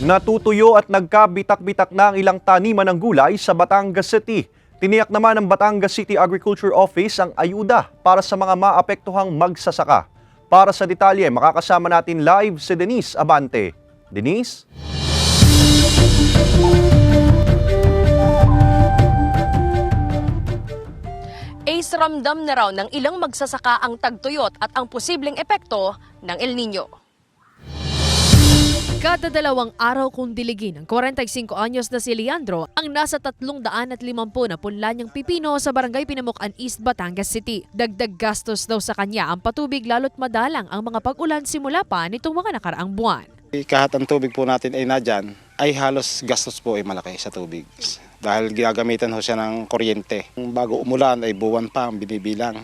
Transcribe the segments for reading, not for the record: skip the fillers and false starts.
Natutuyo at nagkabitak-bitak na ang ilang taniman ng gulay sa Batangas City. Tiniyak naman ng Batangas City Agriculture Office ang ayuda para sa mga maapektuhang magsasaka. Para sa detalye, makakasama natin live si Denise Abante. Denise? Ace, ramdam na raw ng ilang magsasaka ang tagtuyot at ang posibleng epekto ng El Nino. Kada 2 araw kung diligin ng 45 anyos na si Leandro ang nasa 350 na punla niyang pipino sa Barangay Pinamukan East, Batangas City. Dagdag gastos daw sa kanya ang patubig lalo't madalang ang mga pag-ulan simula pa nitong mga nakaraang buwan. Kahit ang tubig po natin ay nadyan, ay halos gastos po ay malaki sa tubig. Dahil ginagamitan ho siya ng kuryente. Bago umulan ay buwan pa ang binibilang.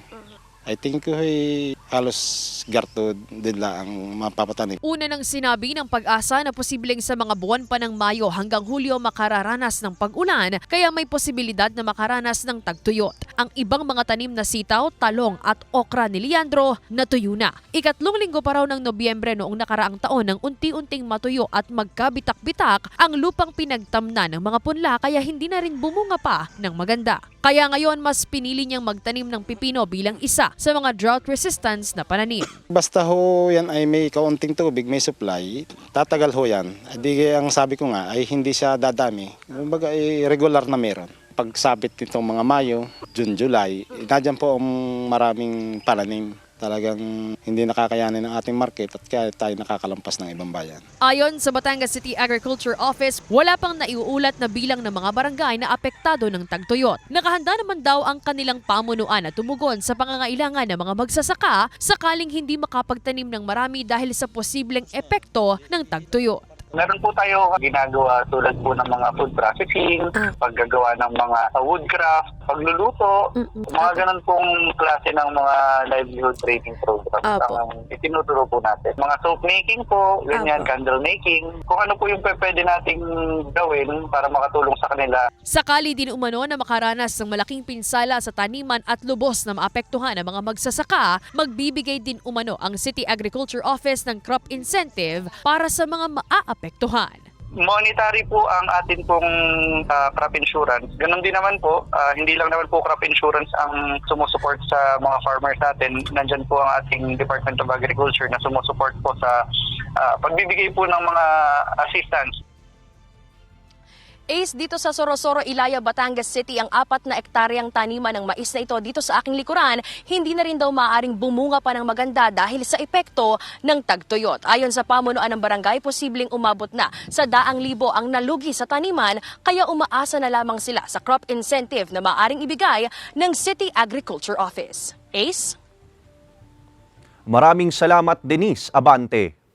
I think ay halos garto din lang ang mapapatanim. Una nang sinabi ng Pag-asa na posibleng sa mga buwan pa ng Mayo hanggang Hulyo makararanas ng pag-ulan, kaya may posibilidad na makaranas ng tagtuyot. Ang ibang mga tanim na sitaw, talong at okra ni Leandro natuyo na. Ikatlong linggo pa raw ng Nobyembre noong nakaraang taon nang unti-unting matuyo at magkabitak-bitak ang lupang pinagtamna ng mga punla kaya hindi na rin bumunga pa ng maganda. Kaya ngayon mas pinili niyang magtanim ng pipino bilang isa sa mga drought resistance na pananim. Basta ho yan ay may kaunting tubig, may supply, tatagal ho yan. Di ang sabi ko nga ay hindi siya dadami. Kumbaga ay regular na meron. Pagsabit nitong mga Mayo, June, July, nadyan po ang maraming pananim. Talagang hindi nakakayanin ng ating market at kaya tayo nakakalampas ng ibang bayan. Ayon sa Batangas City Agriculture Office, wala pang naiuulat na bilang ng mga barangay na apektado ng tagtuyot. Nakahanda naman daw ang kanilang pamunuan na tumugon sa pangangailangan ng mga magsasaka sakaling hindi makapagtanim ng marami dahil sa posibleng epekto ng tagtuyot. Meron po tayo ginagawa tulad po ng mga food processing, paggagawa ng mga woodcraft, pagluluto, mga ganun pong klase ng mga livelihood training program ang itinuturo po natin. Mga soap making po, ganyan, candle making, kung ano po yung pwede nating gawin para makatulong sa kanila. Sakali din umano na makaranas ng malaking pinsala sa taniman at lubos na maapektuhan ng mga magsasaka, magbibigay din umano ang City Agriculture Office ng crop incentive para sa mga maapektuhan. Monetary po ang atin pong crop insurance. Ganun din naman po, hindi lang naman po crop insurance ang sumusuport sa mga farmers natin. Nandyan po ang ating Department of Agriculture na sumusuport po sa pagbibigay po ng mga assistance. Ace, dito sa Sorosoro, Ilaya, Batangas City, ang 4 na ektaryang taniman ng mais na ito dito sa aking likuran, hindi na rin daw maaaring bumunga pa ng maganda dahil sa epekto ng tagtuyot. Ayon sa pamunuan ng barangay, posibleng umabot na sa 100,000 ang nalugi sa taniman, kaya umaasa na lamang sila sa crop incentive na maaaring ibigay ng City Agriculture Office. Ace? Maraming salamat, Denise Abante.